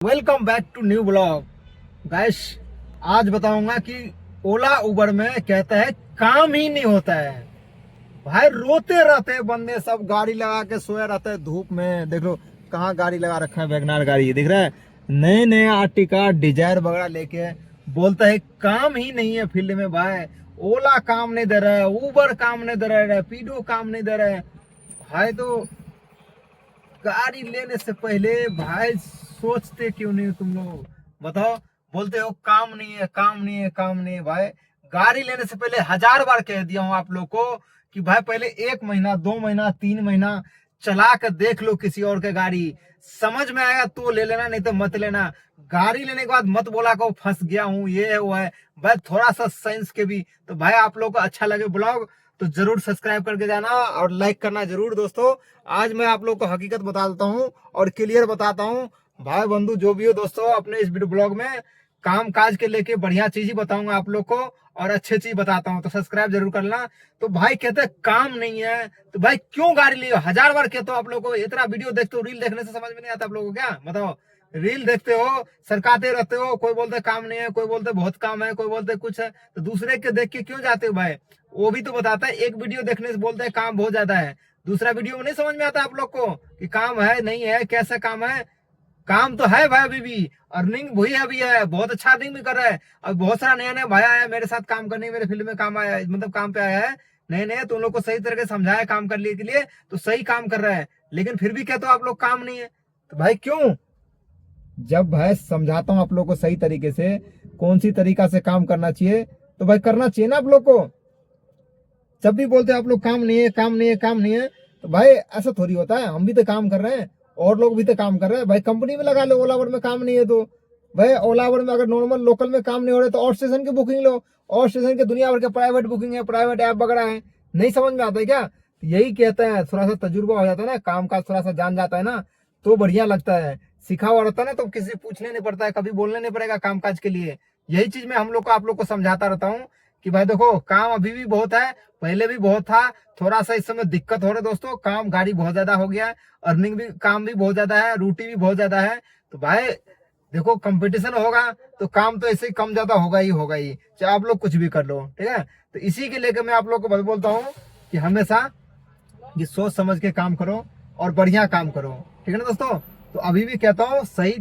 Welcome back to new blog guys. आज बताऊंगा कि ओला उबर में कहते हैं काम ही नहीं होता है। भाई रोते रहते हैं बंदे, सब गाड़ी लगा के सोए रहते हैं धूप में। देख लो कहाँ गाड़ी लगा रखा है, वैगनार गाड़ी दिख रहा है, नए नए आर्टिका डिजायर वगैरह लेके। बोलता है काम ही नहीं है फील्ड में। भाई ओला काम नहीं दे रहा है, उबर काम नहीं दे रहा है, रैपिडो काम नहीं दे रहा है। भाई तो गाड़ी लेने से पहले भाई सोचते क्यों नहीं तुम लोग? बताओ। बोलते हो काम नहीं है, काम नहीं है, काम नहीं है। भाई गाड़ी लेने से पहले 1000 बार कह दिया हूं आप लोग को कि भाई पहले 1 महीना 2 महीना 3 महीना चला कर देख लो किसी और के गाड़ी। समझ में आएगा तो ले लेना, नहीं तो मत लेना। गाड़ी लेने के बाद मत बोला को फंस गया हूँ, ये है वो है। भाई थोड़ा सा साइंस के भी तो भाई आप लोग को अच्छा लगे ब्लॉग तो जरूर सब्सक्राइब करके जाना और लाइक करना जरूर दोस्तों। आज मैं आप लोग को हकीकत बता देता हूँ और क्लियर बताता हूँ। भाई बंधु जो भी हो दोस्तों, अपने इस वीडियो ब्लॉग में काम काज के लेके बढ़िया चीज ही बताऊंगा आप लोग को और अच्छी चीज बताता हूँ, तो सब्सक्राइब जरूर करना। तो भाई कहते हैं काम नहीं है, तो भाई क्यों गाड़ी लियो? 1000 बार कहते हो आप लोग को। इतना वीडियो देखते हो, रील देखने से समझ में नहीं आता आप लोगों को क्या? बताओ। रील देखते हो, सरकाते रहते हो, कोई बोलते काम नहीं है, कोई बोलते बहुत काम है, कोई बोलते कुछ है। तो दूसरे के देख के क्यों जाते हो भाई? वो भी तो बताता है। एक वीडियो देखने से बोलते हैं काम बहुत ज्यादा है, दूसरा वीडियो में नहीं समझ में आता आप लोग को कि काम है नहीं है, कैसा काम है। काम तो है भाई, अभी भी अर्निंग वही अभी है, बहुत अच्छा अर्निंग भी कर रहा है। अब बहुत सारा नया नया भाई आया है मेरे साथ काम करने, मेरे फील्ड में काम आया है, मतलब काम पे आया है नए नए। तो उन लोग को सही तरह से समझाया काम कर लिए के लिए, तो सही काम कर रहा है। लेकिन फिर भी कहते हो आप लोग काम नहीं है, तो भाई क्यों? जब भाई समझाता हूँ आप लोग को सही तरीके से कौन सी तरीका से काम करना चाहिए, तो भाई करना चाहिए ना आप लोग को। जब भी बोलते हैं आप लोग काम नहीं है, काम नहीं है, काम नहीं है, तो भाई ऐसा थोड़ी होता है। हम भी तो काम कर रहे हैं और लोग भी तो काम कर रहे हैं। भाई कंपनी में लगा लो, ओलावर में काम नहीं है तो भाई ओलावर में अगर नॉर्मल लोकल में काम नहीं हो रहे तो और स्टेशन की बुकिंग लो। और स्टेशन के दुनिया भर के प्राइवेट बुकिंग है, प्राइवेट ऐप वगैरह है। नहीं समझ में आता है क्या? यही कहते हैं, थोड़ा सा तजुर्बा हो जाता है ना, काम का थोड़ा सा जान जाता है ना, तो बढ़िया लगता है। सीखा हुआ रहता है ना, तो किसी पूछने नहीं पड़ता है, कभी बोलने नहीं पड़ेगा काम काज के लिए। यही चीज मैं हम लोग को आप लोग को समझाता रहता हूँ कि भाई देखो काम अभी भी बहुत है, पहले भी बहुत था। थोड़ा सा इस समय दिक्कत हो रहा है दोस्तों, काम गाड़ी बहुत ज्यादा हो गया है, अर्निंग भी काम भी बहुत ज्यादा है, रूटी भी बहुत ज्यादा है। तो भाई देखो कंपटीशन होगा तो काम तो ऐसे ही कम ज्यादा होगा ही, चाहे आप लोग कुछ भी कर लो, ठीक है। तो इसी के लेकर मैं आप लोग को बोलता हूँ कि हमेशा ये सोच समझ के काम करो और बढ़िया काम करो, ठीक है ना दोस्तों। तो अभी भी कहता हूँ सही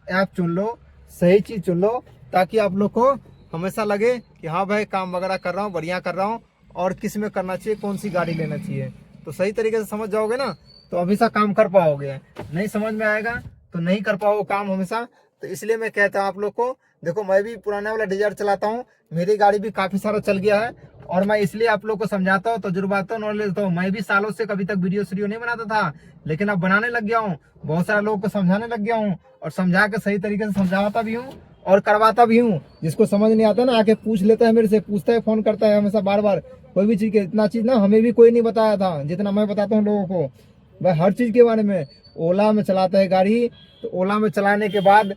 ऐप चुन लो, सही चीज चुन लो, ताकि आप लोग को हमेशा लगे कि हाँ भाई काम वगैरह कर रहा हूँ, बढ़िया कर रहा हूँ। और किस में करना चाहिए, कौन सी गाड़ी लेना चाहिए, तो सही तरीके से समझ जाओगे ना, तो हमेशा काम कर पाओगे। नहीं समझ में आएगा तो नहीं कर पाओगे काम हमेशा। तो इसलिए मैं कहता हूँ आप लोग को, देखो मैं भी पुराना वाला डिजायर चलाता हूँ, मेरी गाड़ी भी काफी सारा चल गया है। और मैं इसलिए आप लोग को समझाता हूँ, तजुर्बाता हूँ, नॉलेज देता हूँ। मैं भी सालों से कभी तक वीडियो सीडियो नहीं बनाता था, लेकिन अब बनाने लग गया हूँ, बहुत सारे लोगों को समझाने लग गया हूँ और समझा के सही तरीके से समझाता भी हूँ और करवाता भी हूँ। जिसको समझ नहीं आता ना आके पूछ लेता है मेरे से, पूछता है, फोन करता है हमेशा बार बार कोई भी चीज के। इतना चीज ना हमें भी कोई नहीं बताया था जितना मैं बताता हूँ लोगों को, भाई हर चीज के बारे में। ओला में चलाता है गाड़ी, तो ओला में चलाने के बाद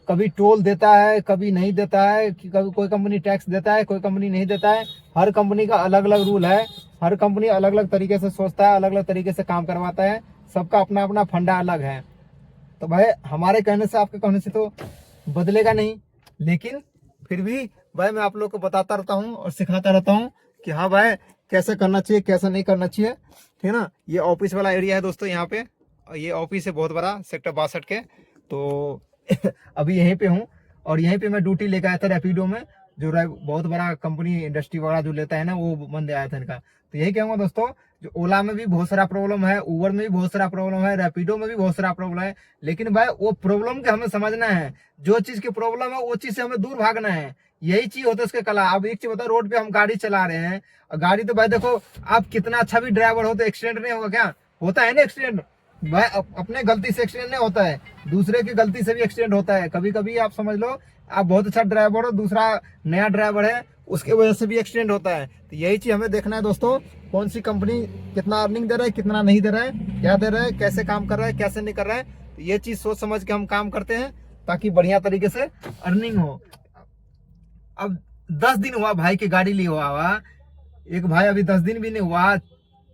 कभी टोल देता है, कभी नहीं देता है, कि कभी कोई कंपनी टैक्स देता है, कोई कंपनी नहीं देता है। हर कंपनी का अलग अलग रूल है, हर कंपनी अलग अलग तरीके से सोचता है, अलग अलग तरीके से काम करवाता है, सबका अपना अपना फंडा अलग है। तो भाई हमारे कहने से आपके कहने से तो बदलेगा नहीं, लेकिन फिर भी भाई मैं आप लोग को बताता रहता हूँ और सिखाता रहता हूँ कि हाँ भाई कैसे करना चाहिए, कैसे नहीं करना चाहिए, ठीक है ना। ये ऑफिस वाला एरिया है दोस्तों यहाँ पे, और ये ऑफिस है बहुत बड़ा, सेक्टर 62 के। तो अभी यहीं पे हूँ और यहीं पे मैं ड्यूटी लेकर आया था रैपिडो में, जो बहुत बड़ा कंपनी इंडस्ट्री वगैरह जो लेता है ना, वो बंदे आया था इनका। तो यही कहूँगा दोस्तों, जो ओला में भी बहुत सारा प्रॉब्लम है, उबर में भी बहुत सारा प्रॉब्लम है, रैपिडो में भी बहुत सारा प्रॉब्लम है। लेकिन भाई वो प्रॉब्लम के हमें समझना है, जो चीज की प्रॉब्लम है वो चीज से हमें दूर भागना है। यही चीज होता है उसके कला। अब एक चीज बताओ, रोड पे हम गाड़ी चला रहे हैं और गाड़ी तो भाई देखो आप कितना अच्छा भी ड्राइवर हो तो एक्सीडेंट नहीं होगा क्या? होता है ना एक्सीडेंट। भाई अपने गलती से एक्सीडेंट नहीं होता है, दूसरे की गलती से भी एक्सीडेंट होता है। कभी कभी आप समझ लो आप बहुत अच्छा ड्राइवर हो, दूसरा नया ड्राइवर है, उसके वजह से भी एक्सीडेंट होता है। तो यही चीज हमें देखना है दोस्तों, कौन सी कंपनी कितना अर्निंग दे रहा है, कितना नहीं दे रहा है, क्या दे रहा है, कैसे काम कर रहा है, कैसे नहीं कर रहा है। तो ये चीज सोच समझ के हम काम करते हैं ताकि बढ़िया तरीके से अर्निंग हो। अब 10 दिन हुआ भाई की गाड़ी ली हुआ, एक भाई अभी 10 दिन भी नहीं हुआ,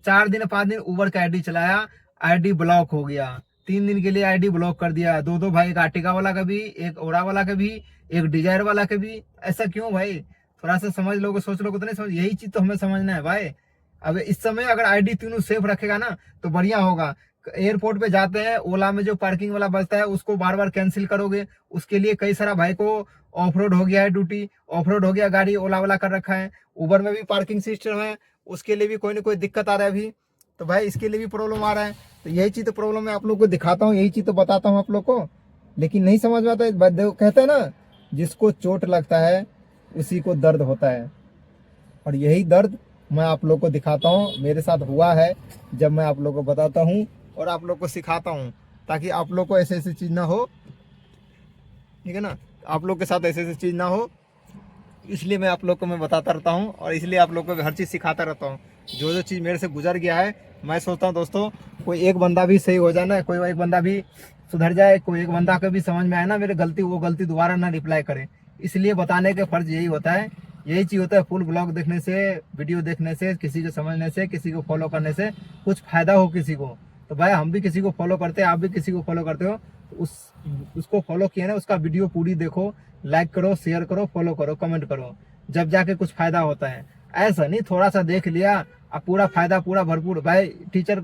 4 दिन 5 दिन उबर का आईडी चलाया, आईडी ब्लॉक हो गया। 3 दिन के लिए आईडी ब्लॉक कर दिया, दो दो भाई, एक आर्टिका वाला का भी, एक ओरा वाला का भी, एक डिजायर वाला का भी। ऐसा क्यों भाई? थोड़ा सा समझ लोगे, सोच लोगे तो नहीं समझ, यही चीज तो हमें समझना है भाई। अब इस समय अगर आईडी तीनों सेफ रखेगा ना तो बढ़िया होगा। एयरपोर्ट पे जाते हैं, ओला में जो पार्किंग वाला बचता है उसको बार बार कैंसिल करोगे, उसके लिए कई सारा भाई को ऑफ रोड हो गया है, ड्यूटी ऑफ रोड हो गया, गाड़ी ओला वाला कर रखा है। उबर में भी पार्किंग सिस्टम है, उसके लिए भी कोई ना कोई दिक्कत आ रहा है अभी, तो भाई इसके लिए भी प्रॉब्लम आ रहा है। तो यही चीज तो प्रॉब्लम है, आप लोग को दिखाता हूँ, यही चीज तो बताता हूँ आप लोग को, लेकिन नहीं समझ में आता है। कहते हैं ना, जिसको चोट लगता है उसी को दर्द होता है, और यही दर्द मैं आप लोग को दिखाता हूँ, मेरे साथ हुआ है, जब मैं आप लोग को बताता हूँ और आप लोग को सिखाता हूँ, ताकि आप लोग को ऐसे ऐसी चीज ना हो, ठीक है ना, आप लोग के साथ ऐसे ऐसी चीज ना हो, इसलिए मैं आप लोग को मैं बताता रहता हूँ, और इसलिए आप लोग को हर चीज़ सिखाता रहता हूँ। जो जो चीज़ मेरे से गुजर गया है, मैं सोचता हूँ दोस्तों, कोई एक बंदा भी सही हो जाए ना, कोई एक बंदा भी सुधर जाए, कोई एक बंदा को भी समझ में आए ना मेरी गलती, वो गलती दोबारा ना रिप्लाई करे, इसलिए बताने का फर्ज यही होता है। यही चीज़ होता है, फुल ब्लॉग देखने से, वीडियो देखने से, किसी को समझने से, किसी को फॉलो करने से कुछ फायदा हो किसी को। तो भाई हम भी किसी को फॉलो करते हैं, आप भी किसी को फॉलो करते हो, तो उसको फॉलो किया ना, उसका वीडियो पूरी देखो, लाइक करो, शेयर करो, फॉलो करो, कमेंट करो, जब जाके कुछ फायदा होता है। ऐसा नहीं थोड़ा सा देख लिया अब पूरा फायदा पूरा भरपूर। भाई टीचर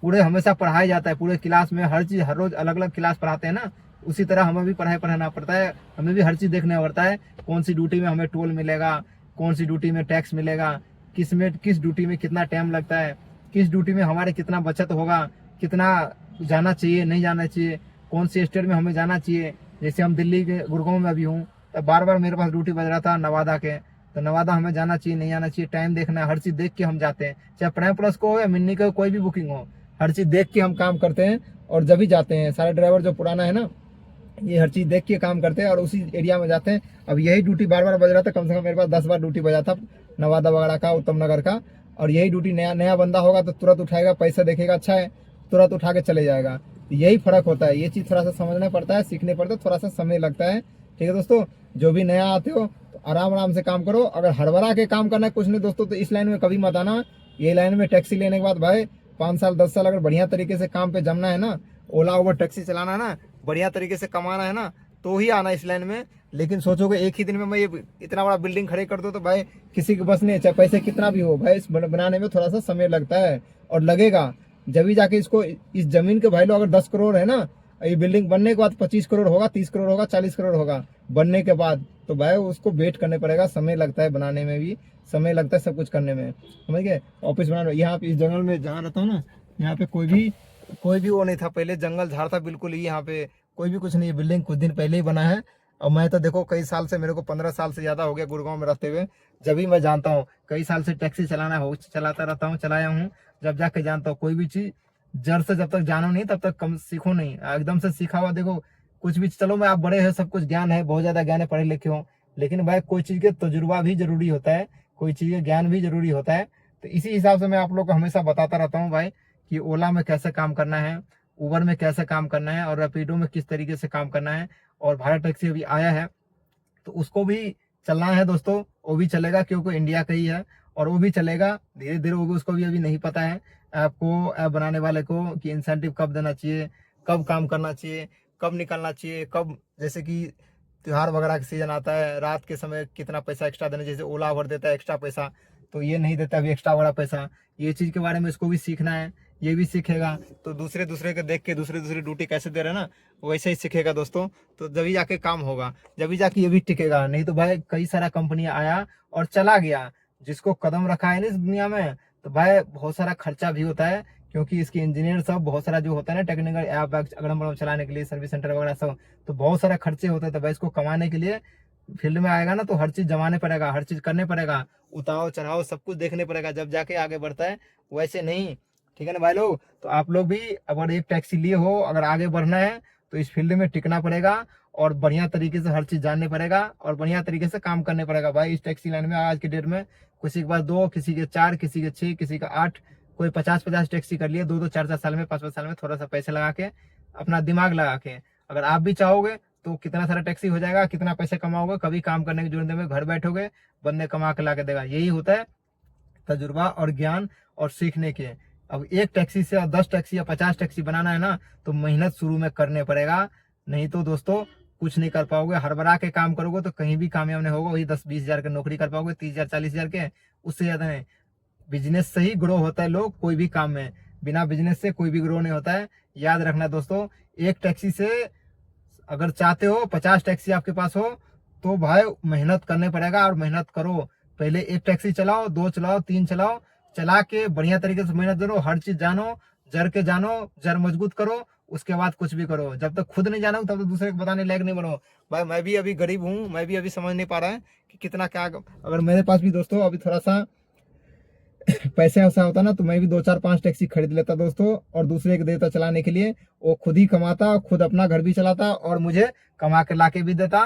पूरे हमेशा पढ़ाया जाता है, पूरे क्लास में हर चीज, हर रोज अलग अलग क्लास पढ़ाते हैं ना, उसी तरह हमें भी पढ़ाना पड़ता है, हमें भी हर चीज देखना पड़ता है। कौन सी ड्यूटी में हमें टोल मिलेगा, कौन सी ड्यूटी में टैक्स मिलेगा, किस ड्यूटी में कितना टाइम लगता है, किस ड्यूटी में हमारे कितना बचत होगा, कितना जाना चाहिए नहीं जाना चाहिए, कौन सी स्टेट में हमें जाना चाहिए। जैसे हम दिल्ली के गुड़गांव में अभी हूँ, तो बार बार मेरे पास ड्यूटी बज रहा था नवादा के, तो नवादा हमें जाना चाहिए नहीं जाना चाहिए, टाइम देखना है, हर चीज देख के हम जाते हैं, चाहे प्राइम प्लस को हो या मिन्नी को, कोई भी बुकिंग हो, हर चीज देख के हम काम करते हैं, और जब भी जाते हैं। सारे ड्राइवर जो पुराना है ना, ये हर चीज देख के काम करते हैं और उसी एरिया में जाते हैं। अब यही ड्यूटी बार बार बज रहा था, कम से कम मेरे पास 10 बार ड्यूटी बजा था, नवादा वगैरह का, उत्तम नगर का, और यही ड्यूटी नया नया बंदा होगा तो तुरंत उठाएगा, पैसा देखेगा अच्छा है, तुरंत उठा के चले जाएगा। यही फर्क होता है, ये चीज थोड़ा सा समझना पड़ता है, सीखने पड़ता है, थोड़ा सा समय लगता है। ठीक है दोस्तों, जो भी नया आते हो तो आराम आराम से काम करो। अगर हड़बड़ा के काम करना है कुछ नहीं दोस्तों, तो इस लाइन में कभी मत आना। ये लाइन में टैक्सी लेने के बाद भाई 5 साल 10 साल अगर बढ़िया तरीके से काम पे जमना है ना, ओला उबर टैक्सी चलाना है ना, बढ़िया तरीके से कमाना है ना, तो ही आना इस लाइन में। लेकिन सोचोगे एक ही दिन में मैं ये इतना बड़ा बिल्डिंग खड़े कर दूं, तो भाई किसी के बस नहीं है, चाहे पैसे कितना भी हो भाई, इस बनाने में थोड़ा सा समय लगता है, और लगेगा जब भी जाके इसको, इस जमीन के वैल्यू अगर 10 करोड़ है ना, ये बिल्डिंग बनने के बाद 25 करोड़ होगा, 30 करोड़ होगा, 40 करोड़ होगा बनने के बाद, तो भाई उसको वेट करने पड़ेगा, समय लगता है बनाने में भी, समय लगता है सब कुछ करने में, समझ गए। ऑफिस बनाना, यहाँ पे इस जंगल में जहाँ रहता हूँ ना, यहाँ पे कोई भी वो नहीं था, पहले जंगल झाड़ था बिल्कुल ही, यहाँ पे कोई भी कुछ नहीं है, बिल्डिंग कुछ दिन पहले ही बना है। और मैं तो देखो कई साल से, मेरे को 15 साल से ज्यादा हो गया गुड़गांव में रहते हुए, जब भी मैं जानता हूँ, कई साल से टैक्सी चलाना हो चलाता रहता हूँ, चलाया हूँ, जब जाके जानता हूँ। कोई भी चीज जड़ से जब तक जानो नहीं तब तक कम सीखो नहीं, एकदम से सीखा हुआ देखो कुछ भी, चलो मैं आप बड़े हैं, सब कुछ ज्ञान है, बहुत ज्यादा ज्ञान है, पढ़े लिखे हो, लेकिन भाई कोई चीज के तजुर्बा भी जरूरी होता है, कोई चीज का ज्ञान भी जरूरी होता है। तो इसी हिसाब से मैं आप लोग को हमेशा बताता रहता हूँ भाई, कि ओला में कैसे काम करना है, उबर में कैसे काम करना है, और रैपिडो में किस तरीके से काम करना है। और भारत टैक्सी अभी आया है तो उसको भी चलना है दोस्तों, वो भी चलेगा, क्योंकि इंडिया का ही है, और वो भी चलेगा धीरे धीरे, वो भी, उसको भी अभी नहीं पता है ऐप को, ऐप बनाने वाले को, कि इंसेंटिव कब देना चाहिए, कब काम करना चाहिए, कब निकलना चाहिए, कब, जैसे कि त्योहार वगैरह का सीजन आता है, रात के समय कितना पैसा एक्स्ट्रा देना, जैसे ओला भर देता है एक्स्ट्रा पैसा, तो ये नहीं देता अभी एक्स्ट्रा वाला पैसा, ये चीज के बारे में इसको भी सीखना है, ये भी सीखेगा, तो दूसरे दूसरे के देख के दूसरे ड्यूटी कैसे दे रहे हैं ना, वैसे ही सीखेगा दोस्तों, तो जब ही जाके काम होगा, जब ही जाके ये भी टिकेगा। नहीं तो भाई कई सारा कंपनियां आया और चला गया, जिसको कदम रखा है ना इस दुनिया में, तो भाई बहुत सारा खर्चा भी होता है, क्योंकि इसके इंजीनियर सब बहुत सारा जो होता है ना, टेक्निकल ऐप अगर हम चलाने के लिए, सर्विस सेंटर वगैरह सब, तो बहुत सारा खर्चे होते हैं। तो भाई इसको कमाने के लिए फील्ड में आएगा ना, तो हर चीज जमाने पड़ेगा, हर चीज करने पड़ेगा, उतार चढ़ाव सब कुछ देखने पड़ेगा, जब जाके आगे बढ़ता है, वैसे नहीं। ठीक है ना भाई लोग, तो आप लोग भी अगर एक टैक्सी लिए हो, अगर आगे बढ़ना है तो इस फील्ड में टिकना पड़ेगा, और बढ़िया तरीके से हर चीज जानने पड़ेगा, और बढ़िया तरीके से काम करने पड़ेगा भाई। इस टैक्सी लाइन में आज के डेट में किसी के पास 2, किसी के 4, किसी के 6, किसी का 8, कोई 50-50 टैक्सी कर लिए, 2-2 4-4 साल में, 5-5 साल में, थोड़ा सा पैसे लगा के, अपना दिमाग लगा के, अगर आप भी चाहोगे तो कितना सारा टैक्सी हो जाएगा, कितना पैसे कमाओगे, कभी काम करने की जरूरत नहीं, घर बैठोगे, बंदे कमा के ला के देगा। यही होता है तजुर्बा और ज्ञान और सीखने के। अब एक टैक्सी से 10 टैक्सी या 50 टैक्सी बनाना है ना, तो मेहनत शुरू में करने पड़ेगा, नहीं तो दोस्तों कुछ नहीं कर पाओगे। हड़बड़ा के काम करोगे तो कहीं भी कामयाब नहीं होगा। वही 10-20 हजार की नौकरी कर पाओगे, 30 हजार 40 हजार के, उससे ज्यादा नहीं। बिजनेस से ही ग्रो होता है लोग, कोई भी काम में। बिना बिजनेस से कोई भी ग्रो नहीं होता है, याद रखना दोस्तों। एक टैक्सी से अगर चाहते हो 50 टैक्सी आपके पास हो, तो भाई मेहनत करने पड़ेगा, और मेहनत करो। पहले एक टैक्सी चलाओ, 2 चलाओ, 3 चलाओ, चला के बढ़िया तरीके से मेहनत करो, हर चीज जानो, जर के जानो, जर मजबूत करो, उसके बाद कुछ भी करो। जब तक खुद नहीं जानो तब तक दूसरे को बताने लायक नहीं बनो। भाई मैं भी अभी गरीब हूँ, मैं भी अभी समझ नहीं पा रहा है कि कितना क्या। अगर मेरे पास भी दोस्तों अभी थोड़ा सा पैसे ऐसा होता ना, तो मैं भी 2-4-5 टैक्सी खरीद लेता दोस्तों, और दूसरे को देता चलाने के लिए। वो खुद ही कमाता, खुद अपना घर भी चलाता, और मुझे कमा के ला के भी देता,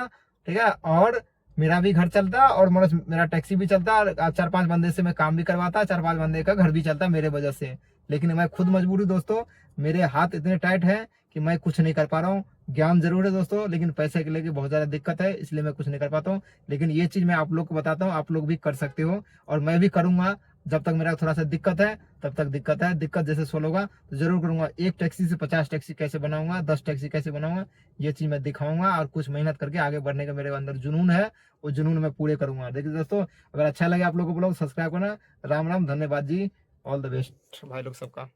ठीक है। और मेरा भी घर चलता, और मेरा टैक्सी भी चलता, और 4-5 बंदे से मैं काम भी करवाता, 4-5 बंदे का घर भी चलता मेरे वजह से। लेकिन मैं खुद मजबूर हूँ दोस्तों, मेरे हाथ इतने टाइट है कि मैं कुछ नहीं कर पा रहा हूँ। ज्ञान जरूर है दोस्तों, लेकिन पैसे के लेके बहुत ज्यादा दिक्कत है, इसलिए मैं कुछ नहीं कर पाता हूँ। लेकिन ये चीज मैं आप लोग को बताता हूँ, आप लोग भी कर सकते हो, और मैं भी करूंगा। जब तक मेरा थोड़ा सा दिक्कत है तब तक दिक्कत है, दिक्कत जैसे सोल्व होगा तो जरूर करूंगा। एक टैक्सी से 50 टैक्सी कैसे बनाऊंगा, 10 टैक्सी कैसे बनाऊंगा, ये चीज मैं दिखाऊंगा। और कुछ मेहनत करके आगे बढ़ने का मेरे अंदर जुनून है, वो जुनून मैं पूरे करूंगा। देखिए दोस्तों, अगर अच्छा लगे आप लोगों को, ब्लॉग सब्सक्राइब करना। राम राम, धन्यवाद जी, ऑल द बेस्ट भाई लोग सबका।